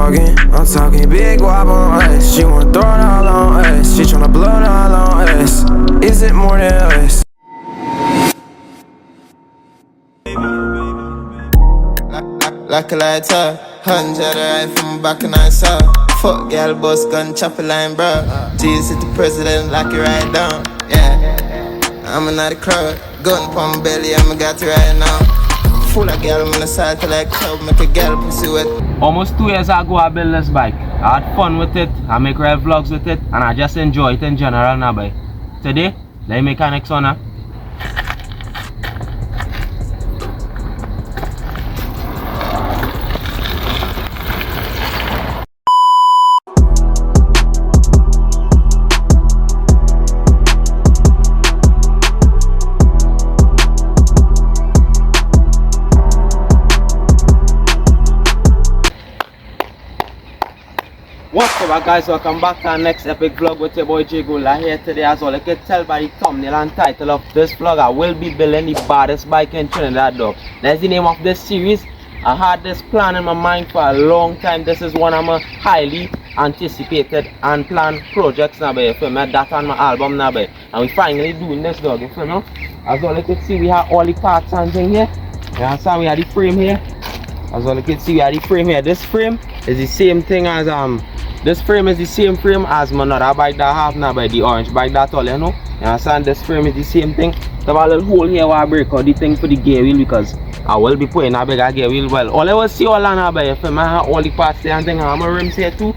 I'm talking big wop on us. She wanna throw it all on us. She tryna blow it all on us. Is it more than us? Like a lighter, 100 right from back and I saw. Fuck girl, boss gun, chop a line, bro. Jesus the president, like it right down. Yeah, I'm another crowd. Gun pump belly, I'm got it right now. Full of girl, I'm on the side to like club, make a girl pussy wet. Almost 2 years ago, I built this bike. I had fun with it, I make real vlogs with it, and I just enjoy it in general now, boy. Today, let me make an next one. What's up guys, welcome back to our next epic vlog with your boy J Gola here today. As well, you can tell by the thumbnail and title of this vlog, I will be building the baddest bike in Trinidad, dog. That's the name of this series. I had this plan in my mind for a long time. This is one of my highly anticipated and planned projects now, you feel me? That on my album now, and we finally doing this, dog, you feel me? As well, you can see we have all the parts and thing here. You understand? We have the frame here. As well, you can see we have the frame here. This frame is the same thing as this frame is the same frame as my other bike that I have now, by the orange bike that all, you know. You understand? This frame is the same thing. So I have a little hole here where I break out the thing for the gear wheel, because I will be putting a bigger gear wheel. Well, all I will see all on now, by if I have all the parts there and thing. I have my rims here too.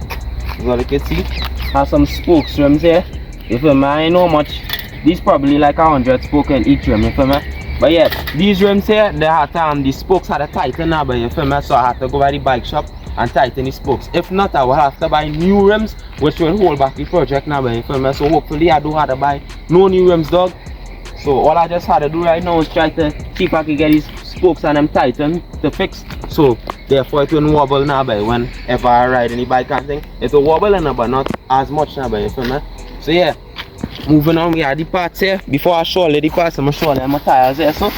As well, you can see I have some spokes rims here. You feel me? I know much. These probably like 100 spokes in each rim, you feel me? But yeah, these rims here, they had the spokes had a tighten now, but you feel me? So I had to go by the bike shop and tighten the spokes. If not, I will have to buy new rims, which will hold back the project now, but you feel me? So hopefully I don't have to buy no new rims, dog. So all I just had to do right now is try to see if I can get these spokes and them tightened to fix. So therefore it won't wobble now, but whenever I ride any bike and thing, it will wobble now, but not as much now, but you feel me? So yeah, moving on, we have the parts here. Before I show you the parts, I'm going to show you my tires here. So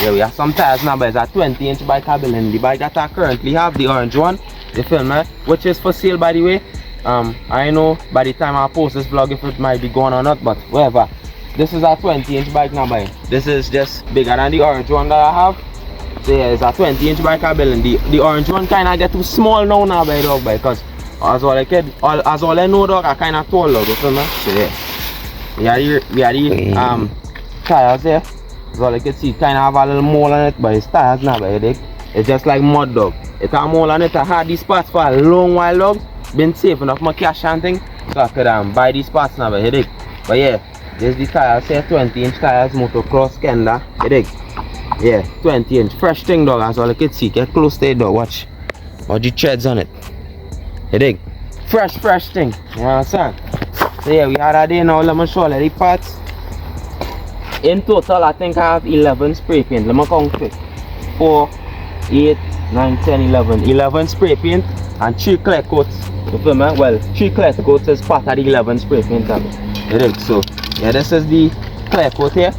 yeah, we have some tires now, but it's a 20-inch bike I built in. The bike that I currently have, the orange one, you feel me? Which is for sale, by the way. I know by the time I post this vlog if it might be gone or not, but whatever. This is a 20-inch bike now, by this is just bigger than the orange one that I have. So yeah, it's a 20-inch bike I built in. The orange one kind of get too small now, by dog, because as all I know, dog, I kind of tall, dog, you feel me? So yeah, we are the tires here. So like you can see, kind of have a little mole on it, but it's tires now, but it's just like mud, dog. It has a mole on it. I had these parts for a long while, dog. Been saving up my cash and thing, so I could buy these parts now, but but yeah, there's the tires here, 20-inch tires, motocross Kenda, yeah, 20-inch, fresh thing, dog. As all you can see, get close to it, dog. Watch the treads on it, fresh thing, you understand? So yeah, we had a day now. Let me show you the parts. In total, I think I have 11 spray paint. Let me count quick. 4, 8, 9, 10, 11. 11 spray paint and 3 clear coats. You feel me? Well, 3 clear coats is part of the 11 spray paint. So, yeah, this is the clear coat here.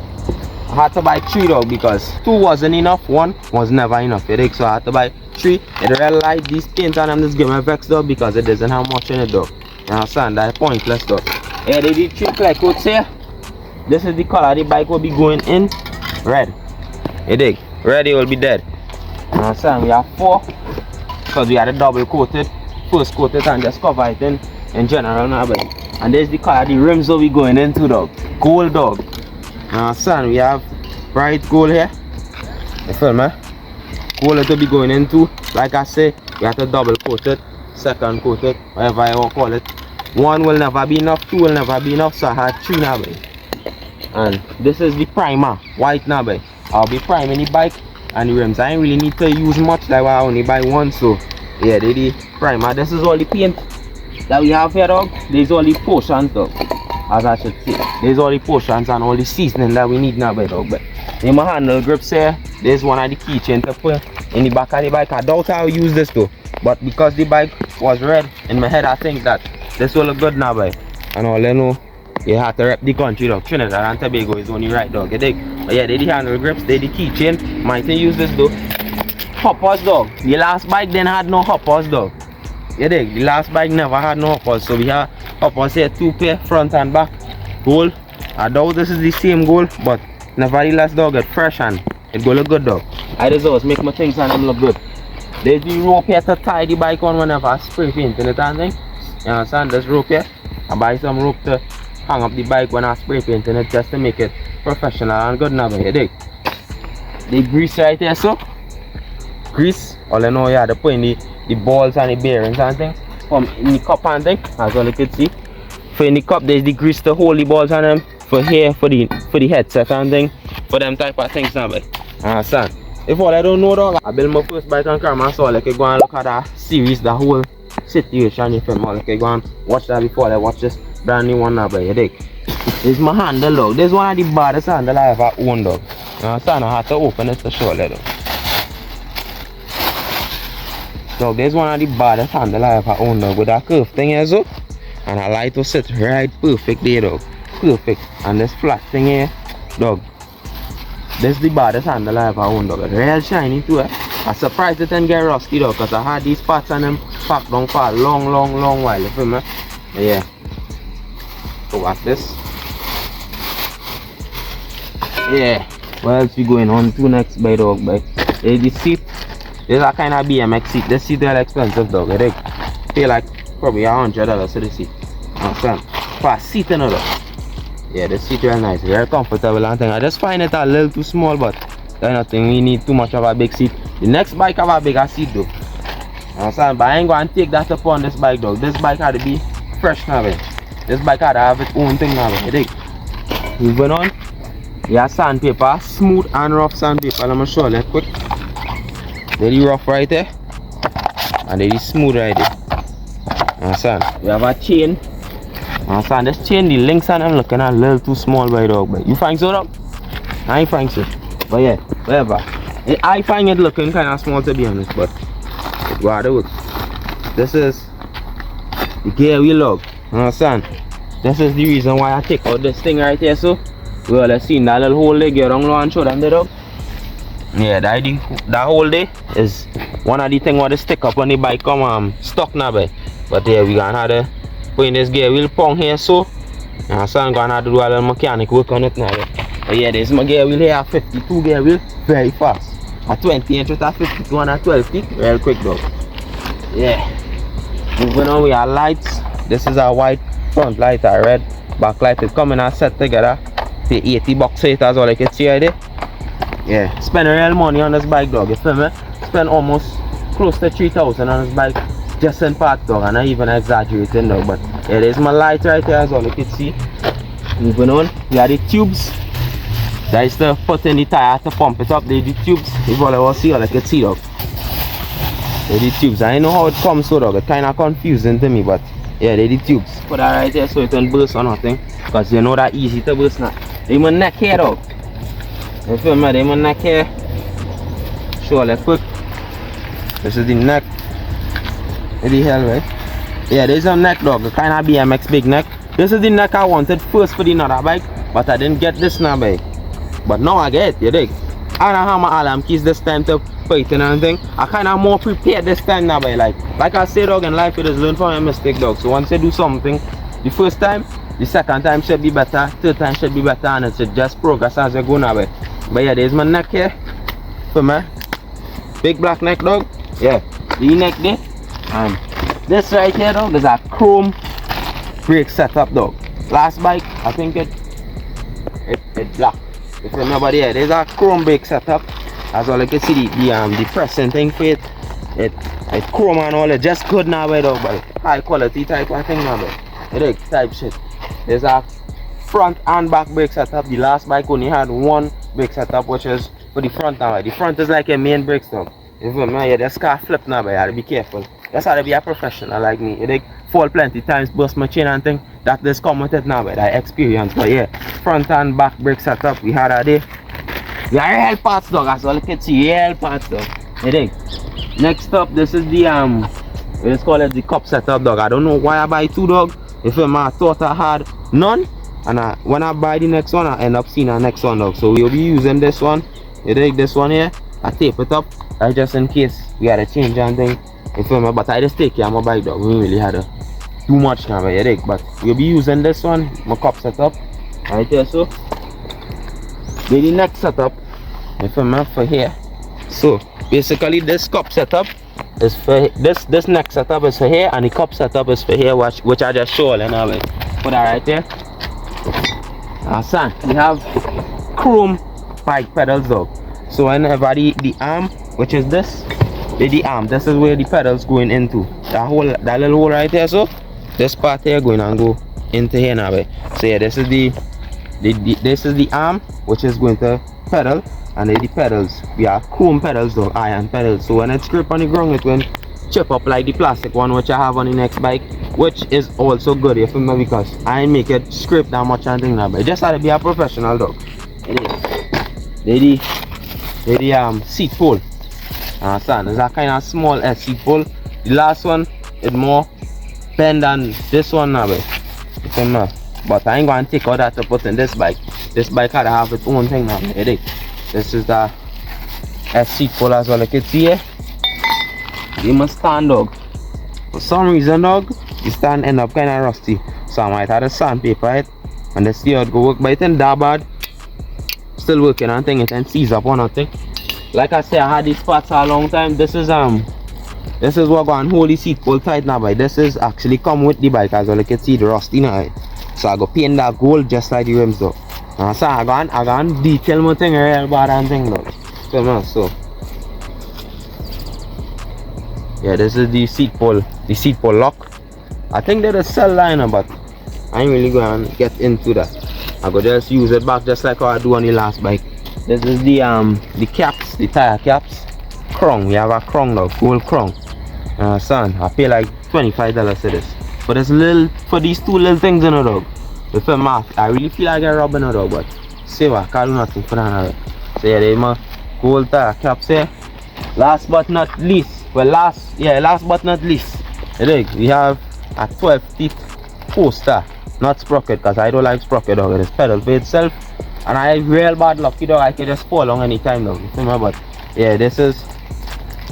I had to buy 3, dog, because 2 wasn't enough. 1 was never enough. So I had to buy 3. It really like these paints and I'm just giving a vex, dog, because it doesn't have much in it, dog. You understand? That's pointless, dog. Yeah, they did 3 clear coats here. This is the color the bike will be going in. Red. You dig? Red, it will be dead. You understand? We have 4 because we had a double coated, first coated, and just cover it in general now. And there's the color the rims will be going into, dog. Gold, dog. You understand? We have bright gold here. You feel me? Gold it will be going into. Like I say, we have to double coat it, second coat it, whatever I want to call it. 1 will never be enough, 2 will never be enough, so I had 3 now. And this is the primer, white now, I'll be priming the bike and the rims. I ain't really need to use much, like I only buy 1, so yeah, they the primer. This is all the paint that we have here, dog. There's all the portions, dog, as I should say. There's all the portions and all the seasoning that we need now, dog. In my handle grips here, there's one of the keychain to put in the back of the bike. I doubt I'll use this though, but because the bike was red in my head, I think that this will look good now, and all I know, you have to rep the country, dog. Trinidad and Tobago is only right, dog. You dig? But yeah, they the handle grips, they the keychain. Might use this though. Hoppers, dog. The last bike then had no hoppers, dog. You dig? The last bike never had no uppers, so we have uppers here, 2 pair, front and back. Goal. I doubt this is the same goal, but nevertheless, dog, it's fresh and it go look good, dog. I just make my things and them look good. There's the rope here to tie the bike on whenever I spray paint in it and thing. You understand? This rope here. I buy some rope to hang up the bike when I spray paint in it just to make it professional and good now, you dig? The grease right here, so grease. All I know, yeah, they put in the balls and the bearings and things from in the cup and thing, as all you can see. For in the cup, there's the grease to hold the balls on them. For here, for the headset and thing, for them type of things now, but understand? If all I don't know, dog, I build my first bike on camera, so like I go and look at that series, the whole situation, you feel me? Like I go and watch that before I watch this brand new one now, but you dig? This is my handle, dog. This is one of the baddest handle I ever owned, dog. You understand? I had to open it to show you, dog. Dog, this is one of the baddest handle I ever owned, dog. With that curve thing here, so, and I like to sit right perfect there, dog. Perfect. And this flat thing here, dog. This is the baddest handle I ever owned, dog. Real shiny too, eh? I'm surprised it didn't get rusty, dog, because I had these parts on them packed down for a long while, you feel me? Yeah. So watch this. Yeah. What else we going on to next, by dog, by? The seat. This is a kind of BMX seat. This seat is expensive, dog. I think pay like probably $100 for the seat. Understand? For a seat, another. Yeah, the seat is nice, very comfortable and thing. I just find it a little too small, but there's nothing. We need too much of a big seat. The next bike have a bigger seat, though. Understand? But I ain't going to take that upon this bike, dog. This bike had to be fresh now, man. This bike had to have its own thing now, man. You think? Moving on. Yeah, sandpaper, smooth and rough sandpaper. Let me show you quick. There's the rough right there, and there's the smooth right there. Understand? We have a chain. Understand? This chain, the links on them looking a little too small, by dog. But you find so, dog? I find so. But yeah, whatever. I find it looking kind of small, to be honest, but it gotta work. This is the gear wheel, dog. Understand? This is the reason why I take out this thing right here, so. Well, let's see that little hole there, get on and show them the dog. Yeah, that hole there is one of the things where they stick up on the bike come stuck now, but yeah, we gonna have to put in this gear wheel pong here, so so I'm gonna have to do a little mechanic work on it now. But yeah, this is my gear wheel here, a 52 gear wheel, very fast. A 20 inch with a 52 and a 12 feet, real quick, dog. Yeah. Moving on, we have lights. This is a white front light, a red back light. It's coming and set together. $80 for it as well, like you see right there. Yeah, spend real money on this bike, dog, you feel me? Spend almost close to 3,000 on this bike just in parts, dog, and not even exaggerating, dog. But yeah, there's my light right here as well, you can see. Moving on, we have the tubes. That is to put in the tire to pump it up. There's the tubes, if all I want to see, all I can see, dog. There's the tubes. I don't know how it comes so, dog, it's kind of confusing to me, but yeah, there's the tubes. Put that right there so it don't burst or nothing, because you know that easy to burst now. There's my neck here, dog. You feel me? There's my neck here. Show you quick. This is the neck. What the hell, right? Yeah, there's a neck, dog. The kind of BMX big neck. This is the neck I wanted first for the other bike, but I didn't get this now, bike. But now I get it, you dig? I don't have my alarm keys this time to put it in and thing. I kind of more prepared this time now, bike. Like I said, dog, in life you just learn from your mistake, dog. So once you do something, the first time, the second time should be better, third time should be better, and it should just progress as you go now, bike. But yeah, there's my neck here. For me. Big black neck, dog. Yeah, the neck there. And this right here, dog, is a chrome brake setup, dog. Last bike, I think it black. If you remember there, there's a chrome brake setup. As well, you can see the pressing thing for it. It's chrome and all, it just good now, dog, but high quality type of thing now, but type shit. There's a front and back brake setup. The last bike only had one brake setup, which is for the front now. The front is like a main brake stop. You feel me? Yeah, this car flip now, but you have to be careful. That's how to be a professional like me. You fall plenty times, bust my chain and thing. That just come with it now, but I experience. But yeah, front and back brake setup, we had that there. Yeah, real parts, dog. That's all you can see, real parts, dog. You dig? Next up, this is the let's call it the cup setup, dog. I don't know why I buy two, dog. If I thought I had none, and when I buy the next one, I end up seeing the next one, dog. So we'll be using this one. You dig? This one here. I tape it up, just in case we had a change and thing. You feel me? But I just take care of my bike dog. We really had too much now, you dig? But we'll be using this one, my cup setup. Right there, so. Then the next setup, you feel me? For here. So basically this cup setup is for this next setup is for here, and the cup setup is for here, which I just showed and all. Put that right there. Son, we have chrome bike pedals though. So whenever the arm, which is this, the arm, this is where the pedals going into. That little hole right there, so this part here going and go into here now. So yeah, this is this is the arm which is going to pedal, and then the pedals, we have chrome pedals though, iron pedals. So when it's grip on the ground, it will chip up like the plastic one which I have on the next bike, which is also good, you feel me, because I ain't make it scrape that much and thing now, but just had to be a professional dog. The seat pole, understand, it's a kind of small seat pole. The last one is more bend than this one now, you feel me? But I ain't gonna take all that to put in this bike. This bike had to have its own thing now, you dig? This is the seat pole as well, you can see here. You must stand, dog. For some reason, dog, the stand end up kind of rusty, so I might have to sandpaper it and the steer go work, but it ain't that bad. Still working on thing, it ain't seize up or nothing. Like I said, I had these parts for a long time. This is what going to hold the seat pole tight now, but this is actually come with the bike as well. You can see the rusty now. So I go paint that gold just like the rims though. So I go detail my thing real bad and thing though. So yeah, this is the seat pole lock. I think they're the cell liner, but I ain't really going to get into that. I go just use it back just like how I do on the last bike. This is the caps, the tire caps. Crown, we have a crown now, gold crown. Son, I pay like $25 for this. For these two little things in a dog. With a mask, I really feel like I'm robbing a dog, but say what, I can't do nothing for that. So yeah, there's my gold tire caps here. Last but not least, last but not least, we have a 12 teeth poster, not sprocket, because I don't like sprocket dog. It is pedal for itself, and I have real bad lucky dog. I can just fall on anytime dog. But yeah, this is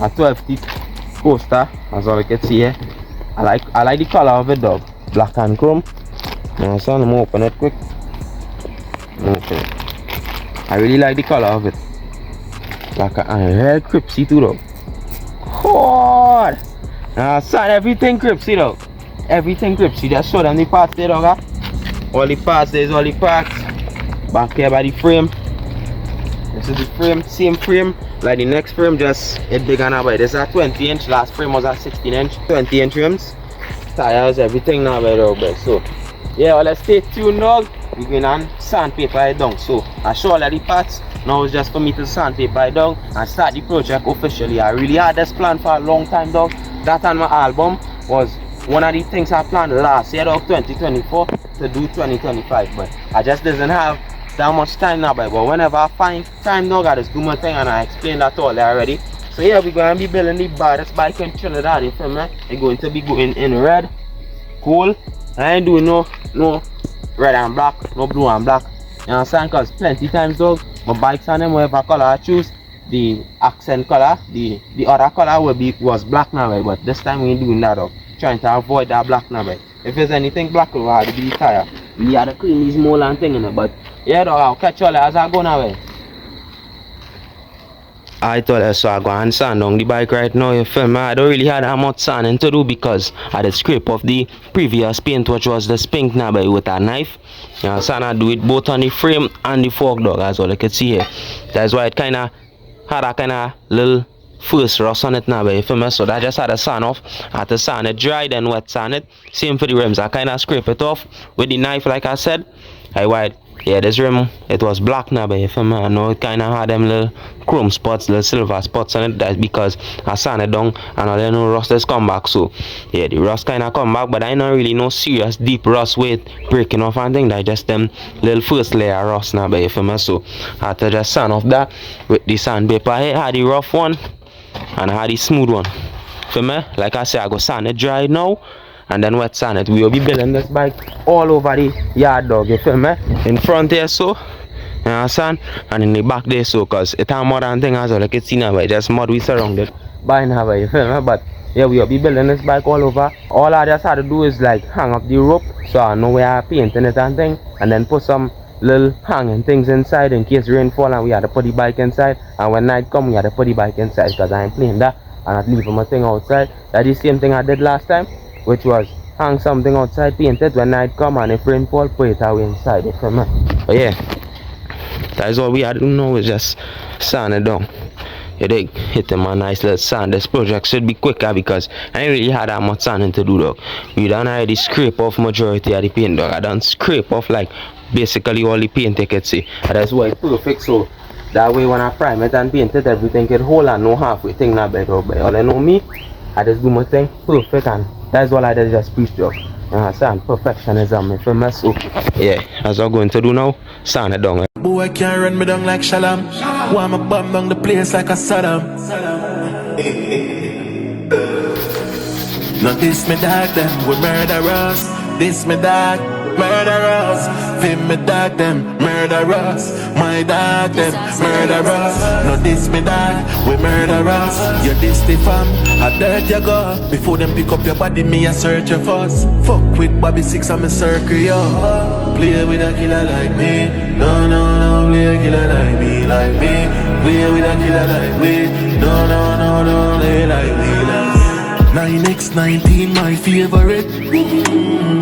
a 12 teeth poster, as all you can see here. I like the color of it dog, black and chrome. Now son, I'm open it quick. Okay, I really like the color of it. Like a real cripsy too dog. God! Now son, everything cripsy dog. Everything cripsy. Just show them the parts there dog. All the parts, there's all the parts. Back here by the frame. This is the frame, same frame like the next frame, just it bigger now. But this is a 20 inch, last frame was a 16 inch, 20 inch rims, tires, everything now by dog. So yeah, well, let's stay tuned dog. We're going on sandpaper it down. So I show all of the parts. Now it's just for me to sandpaper it down and start the project officially. I really had this plan for a long time dog. That on my album was one of the things I planned last year dog, 2024, to do 2025, but I just didn't have that much time now, but whenever I find time dog, I just do my thing, and I explained that all already. So yeah, we're going to be building the baddest bike in Trinidad, you feel me? We're going to be going in red, gold. I ain't doing no red and black, no blue and black, you understand? Because plenty times dog, my bikes on them, whatever color I choose, the accent color, the other color was black now, right? But this time we ain't doing that dog, trying to avoid that black now, right? If there's anything black over, I'll be the tire. We had to clean these mold and thing in it, but yeah dog, I'll catch y'all as I go now, right? I thought I saw go and sand on the bike right now, you feel me? I don't really have that much sanding to do because I did scrape off the previous paint, which was the pink now with a knife. You understand? I do it both on the frame and the fork dog, as all you can see here. That's why it kinda had a kinda little first rust on it now, you feel me? So that just had to sand off. I had to sand it dry, then wet sand it. Same for the rims. I kinda scrape it off with the knife, like I said. Yeah, this rim, it was black now, you feel me? I know it kinda had them little chrome spots, little silver spots on it. That's because I sand it down and all you know rust has come back. So yeah, the rust kinda come back, but I not really no serious deep rust with breaking off and thing. That just them little first layer rust now, you feel me? So I had to just sand off that with the sandpaper. I had the rough one and I had the smooth one. Feel me? Like I said, I go sand it dry now and then wet sand it. We will be building this bike all over the yard dog, you feel me? In front here so, you understand? And in the back there so, cause it has mud and thing as well, like it's in now, just mud we surrounded by now, you feel me? But yeah, we'll be building this bike all over. All I just had to do is like hang up the rope so I know where I'm painting it and thing, and then put some little hanging things inside in case rain fall and we had to put the bike inside, and when night come we had to put the bike inside because I ain't playing that and not leaving my thing outside. That's the same thing I did last time, which was hang something outside, paint it, when night come and if rain fall, put it away inside. You feel me? But yeah, that is all we had to do now, is just sand it down. You dig? Hit them a nice little sand. This project should be quicker because I ain't really had that much sanding to do, dog. We done already scrape off majority of the paint, dog. I done scrape off like basically all the paint you can see. And that's why it's perfect, so that way when I prime it and paint it, everything can hold and no halfway thing not bad or bad. All I know me, I just do my thing perfect, and that's all I did, just preach, dog. You understand? Perfectionism, if I mess up. Yeah, that's what I'm going to do now. Sand it down. Boy can't run me down like Shalom. Want me bomb down the place like a Saddam. Now this me dog them, we murderers. This me dog, murderers. Fim me dog them, murderers. My dog them, murderers. Now this me dog, we murderers. You this the fam, I dirt you go. Before them pick up your body, me a search your first. Fuck with Bobby 6 and me circle yo. Play with a killer like me. No, no, no, play a killer like me, like me. Play with a killer like me. No, no, no, no, play like me, like me. 9x19 my favorite.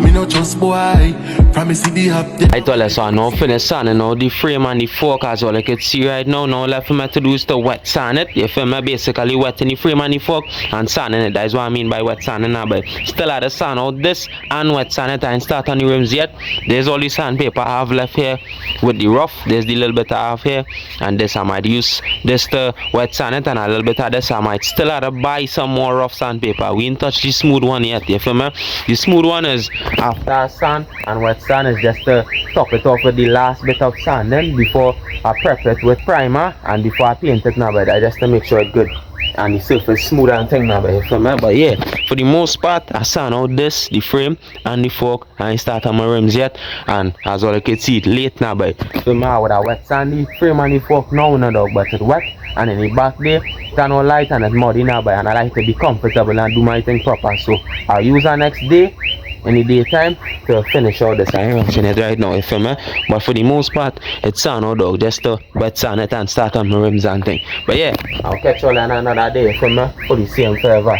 Me no just boy. From me see the update. I told you so I now finish sanding now the frame and the fork as well. You can see right now left for me to do is to wet sand it. You feel me? Basically wetting the frame and the fork and sanding it. That is what I mean by wet sanding now. But still I had to sand out this and wet sand it. I ain't start on the rims yet. There's all the sandpaper I have left here with the rough. There's the little bit I have here, and this I might use this to wet sand it, and a little bit of this I might still have to buy some more rough sandpaper. We ain't touched the smooth one yet. You feel me? The smooth one is after sand, and wet sand is just to top it off with the last bit of sand then before I prep it with primer and before I paint it now, but I just to make sure it's good and the surface smooth and thing now, but you feel me? But yeah, for the most part I sand out this, the frame and the fork. I ain't start on my rims yet, and as all you can see it late now, but you feel me? I would have wet sand the frame and the fork now, no dog, but it's wet, and in the back there it's no light and it's muddy now, but and I like to be comfortable and do my thing proper, so I'll use the next day in the daytime to finish all this. I ain't rushing it right now, you feel me? But for the most part it's sand out, dog, just to wet sand it and start on my rims and thing. But yeah, I'll catch y'all on another day, you feel me? For the same forever.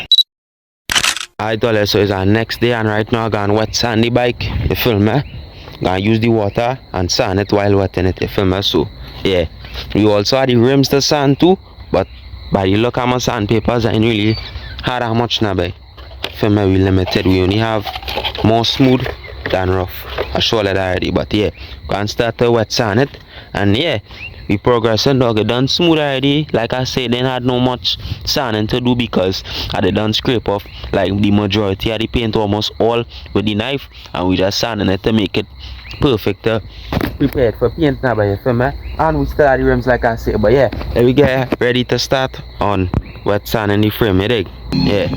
I told you so it's our next day, and right now I'm gonna wet sand the bike, you feel me? Gonna use the water and sand it while wetting it, you feel me? So yeah, we also had the rims to sand too, but by the look of my sandpapers I ain't really had that much now, but feel me, we limited. We only have more smooth than rough. I showed that already, but yeah, gonna start to wet sand it, and yeah, we progressing, dog. It done smooth already. Like I said, they had no much sanding to do because I did done scrape off like the majority of the paint almost all with the knife, and we just sanding it to make it perfect, prepared for paint now, but you feel me? And we still have the rims like I said, but yeah, here we get ready to start on wet sanding the frame, you dig? Yeah.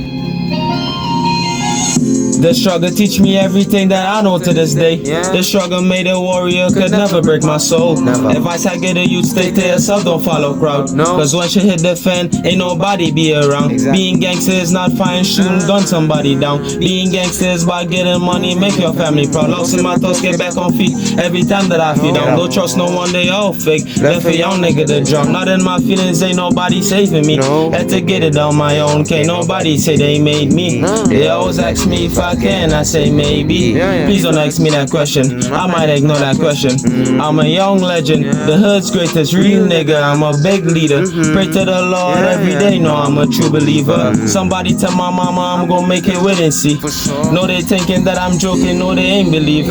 The struggle teach me everything that I know to this day. The struggle made a warrior, could never break my soul. Advice I get a youth, stay to yourself, don't follow crowd. Cause once you hit the fan, ain't nobody be around. Being gangster is not fine, shooting gun somebody down. Being gangster is about getting money, make your family proud. Lost in my thoughts, get back on feet every time that I feel down. Don't trust no one, they all fake. Left a young nigga to drown. Not in my feelings, ain't nobody saving me. Had to get it on my own, can't nobody say they made me. They always ask me if I can, I say maybe. Please don't ask me that question, I might ignore that question. I'm a young legend, the hood's greatest real nigga. I'm a big leader, pray to the Lord every day, know I'm a true believer. Somebody tell my mama I'm gonna make it wait and see. No, they thinking that I'm joking, no, they ain't believe.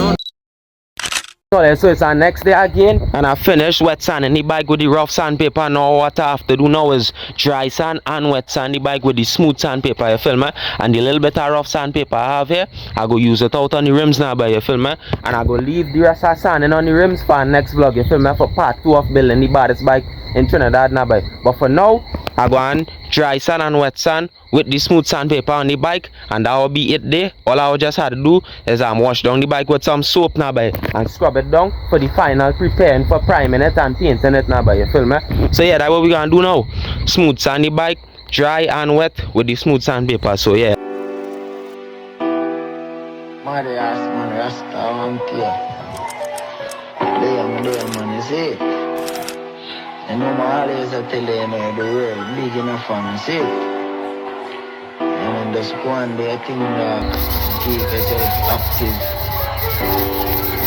So it's our next day again, and I finished wet sanding the bike with the rough sandpaper. Now what I have to do now is dry sand and wet sand the bike with the smooth sandpaper, you feel me? And the little bit of rough sandpaper I have here, I go use it out on the rims now, you feel me? And I go leave the rest of sanding on the rims for next vlog, you feel me? For part 2 of building the baddest bike in Trinidad now, but for now I go on dry sand and wet sand with the smooth sandpaper on the bike, and that will be it there. All I just had to do is wash down the bike with some soap now, and scrub it down for the final preparing for priming it and painting it now, you feel me? So yeah, that's what we're gonna do now. Smooth sand the bike dry and wet with the smooth sandpaper. So yeah. Mother ass man, Rasta, I'm here. There, man, you see? And no more always I tell you, the world big enough and you see? And just one day I think keep yourself active.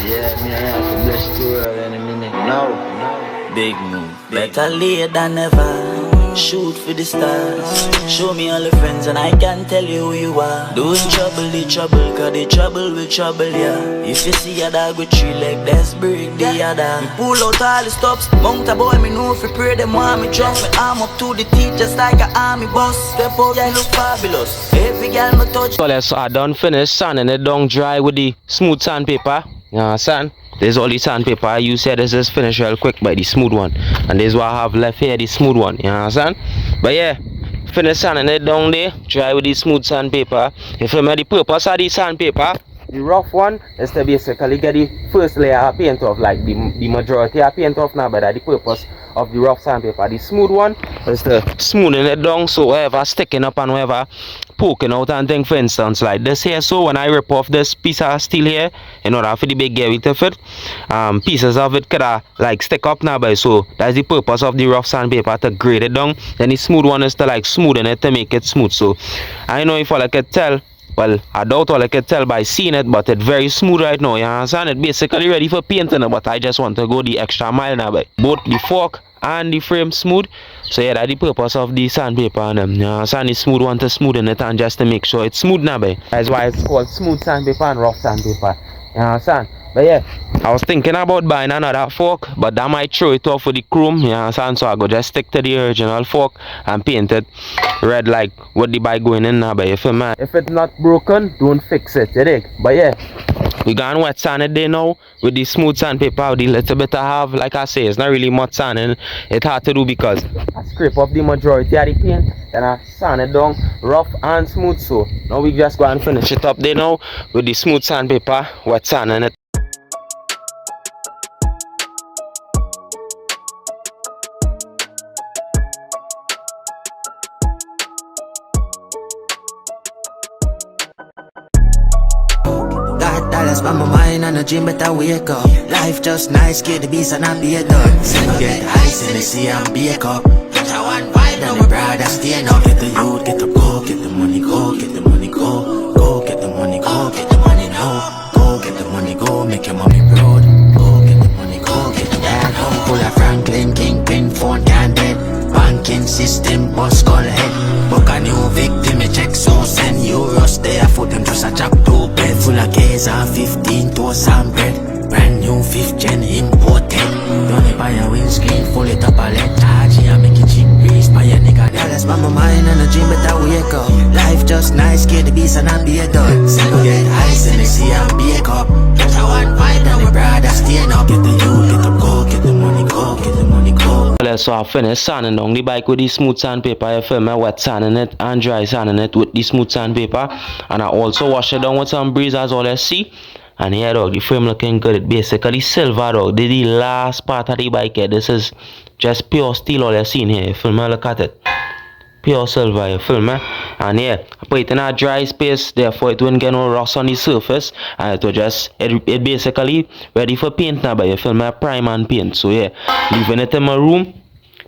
Yeah, me I have to bless the world in a minute now. Big move. Better late than never. Shoot for the stars. Show me all the friends and I can tell you who you are. Doing trouble, the trouble, cause the trouble will trouble ya. If you see a dog with 3 legs, let's break the other. Me pull out all the stops. Mount a boy, me know if you pray them want me drop me arm up to the teeth just like an army boss. Step out, yeah, look fabulous. Every girl me touch. So let's done finish sanding it down dry with the smooth sandpaper. You understand? There's all the sandpaper I use here. This is finished real quick by the smooth one. And this is what I have left here, the smooth one. You understand? But yeah, finish sanding it down there, dry with the smooth sandpaper. If you remember the purpose of the sandpaper, the rough one is to basically get the first layer of paint off, like the majority of paint off now, but that's the purpose of the rough sandpaper. The smooth one is to smoothing it down, so whatever sticking up and whatever poking out and thing, for instance like this here. So when I rip off this piece of steel here, in order for the big gear to fit, pieces of it could like stick up now, but so that's the purpose of the rough sandpaper, to grade it down. Then the smooth one is to like smoothen it to make it smooth. So I know if all I could tell, well, I doubt all I can tell by seeing it, but it's very smooth right now, you understand? It's basically ready for painting, but I just want to go the extra mile now, but both the fork and the frame smooth. So yeah, that's the purpose of the sandpaper and you understand? The smooth one to smoothen it and just to make sure it's smooth now, but that's why it's called smooth sandpaper and rough sandpaper, you understand? But yeah, I was thinking about buying another fork, but that might throw it off with the chrome, you understand? So I go just stick to the original fork and paint it red like what the bike going in now, but you feel me? If it's not broken, don't fix it, you dig? But yeah, we gonna wet sand it there now with the smooth sandpaper with the little bit I have. Like I say, it's not really much sanding. It's hard to do because I scrape off the majority of the paint, then I sand it down rough and smooth. So now we just go and finish it up there now with the smooth sandpaper, wet sanding it. Dollars by my mind and the gym better wake up. Life just nice, get the beast and I be a done. Sing get ice in the sea and bake up. Just a one vibe, then the brother stand up. Get the youth, get the go, get the money go, get the money go. Go get the money go, get the money now. Go get the money go, make your mommy proud. Go get the money go, get the dad home. Full of Franklin, Kingpin, phone can't dead. Banking system, bus skull head. Book a new victim, a check so send euros there. Foot them just a chop to bed. Full of case and 15 toast and bread. Brand new 5th gen imported. Don't it buy a windscreen, full it up a let charge. Yeah, make it cheap breeze, buy a nigga. Dollars by my mind and the dream better wake up. Life just nice, get the beast and I be a done. Single get ice in the sea and bake up. Just a one vibe and the brother stand up. Get the youth, get the go, get the money go, get the money go. So I finished sanding down the bike with the smooth sandpaper. I feel me wet sanding it and dry sanding it with the smooth sandpaper. And I also wash it down with some breeze as all I see. And here dog, the frame looking good. It basically silver dog. This is the last part of the bike here. This is just pure steel all I seen here. You feel me? Look at it. Pure silver, you feel me? And yeah, I put it in a dry space, therefore it won't get no rust on the surface. And it will just, it basically ready for paint now, but you feel me? Prime and paint. So yeah, leaving it in my room,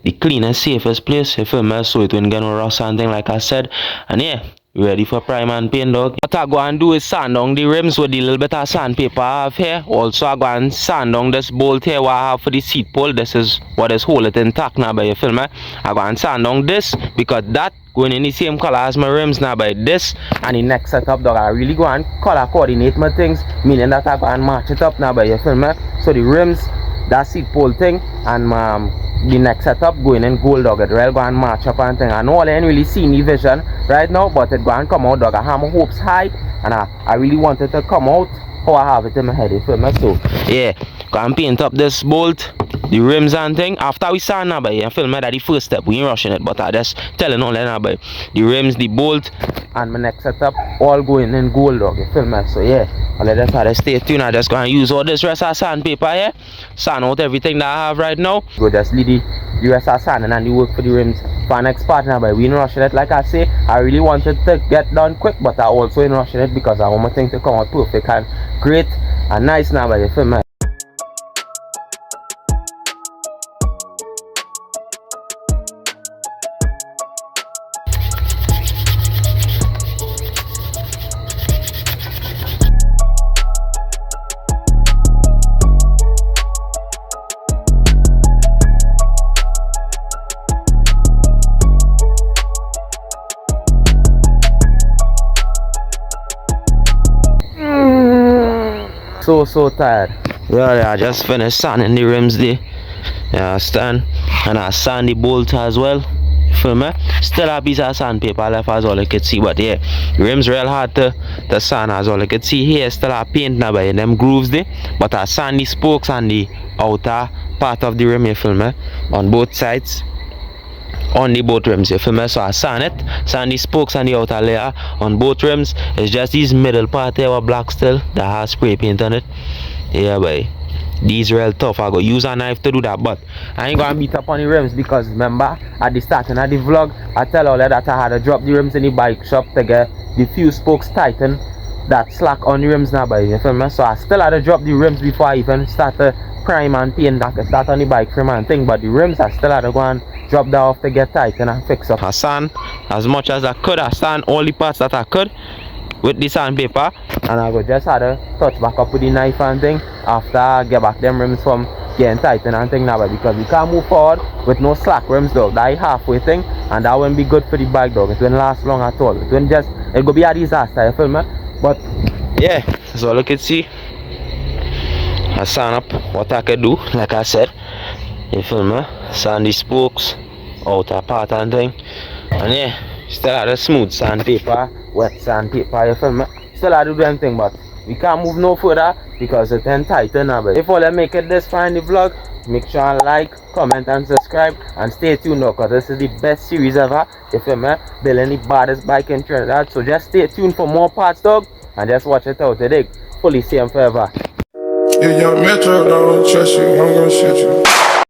the cleanest, safest place, you feel me? So it won't get no rust and thing like I said. And yeah, ready for prime and paint dog. What I go and do is sand down the rims with the little bit of sandpaper I have here. Also I go and sand down this bolt here what I have for the seat pole. This is what is hold it intact now, but you feel me? I go and sand down this because that going in the same color as my rims now, by this and the next setup dog I really go and color coordinate my things, meaning that I go and match it up now, but you feel me? So the rims, that seat pole thing and the next setup going in gold dog, it will go and match up and thing. I know I ain't really see any vision right now, but it go and come out dog. I have my hopes high and I really want it to come out how I have it in my head, you feel me? So yeah, go and paint up this bolt, the rims and thing. After we sand now, you feel me? That the first step, we ain't rushing it, but I just telling all that now, but the rims, the bolt and my next setup all going in gold dog, you feel me? So yeah, I'll let that stay tuned. I just gonna use all this rest of sandpaper here, sand out everything that I have right now. Go just leave the the rest are sanding and the work for the rims for next part now, but we in rushing it. Like I say, I really wanted to get done quick, but I also in rushing it because I want my thing to come out perfect and great and nice now, but you feel me? So tired. Yeah, I just finished sanding the rims there. Yeah, I stand and I sand the bolt as well. Feel me? Still a piece of sandpaper left as all you can see, but yeah, the rims real hard to sand as all you can see here. Still a paint now by them grooves there, but I sand the spokes and the outer part of the rim, you feel me? On both sides. On the both rims, you feel me? So I sand the spokes and the outer layer on both rims. It's just this middle part here with black still that has spray paint on it. Yeah, boy, these real tough. I go use a knife to do that, but I ain't gonna beat up on the rims because remember at the starting of the vlog I tell all that I had to drop the rims in the bike shop to get the few spokes tighten that slack on the rims now, boy, you feel me? So I still had to drop the rims before I even start to prime and paint that I start on the bike frame and thing, but the rims I still had to go and drop that off to get tighten and fix up. I sand as much as I could. I sand all the parts that I could with the sandpaper, and I go just had to touch back up with the knife and thing after I get back them rims from getting tightened and thing now, because we can't move forward with no slack rims, dog. That halfway thing, and that won't be good for the bike, dog. It won't last long at all. It go be a disaster, you feel me? But yeah, so look at see. I sand up what I could do, like I said. You feel me? Sand the spokes, outer part and thing. And yeah, still have the smooth sandpaper, wet sandpaper, you feel me? Still have to do them thing, but we can't move no further because it's then tighten now. But if all make it this far in the vlog, make sure and like, comment and subscribe and stay tuned now because this is the best series ever. You feel me? Building the baddest bike in Trinidad. So just stay tuned for more parts, dog, and just watch it out today. Fully same forever. You young Metro, don't trust you, I'm gonna shoot you.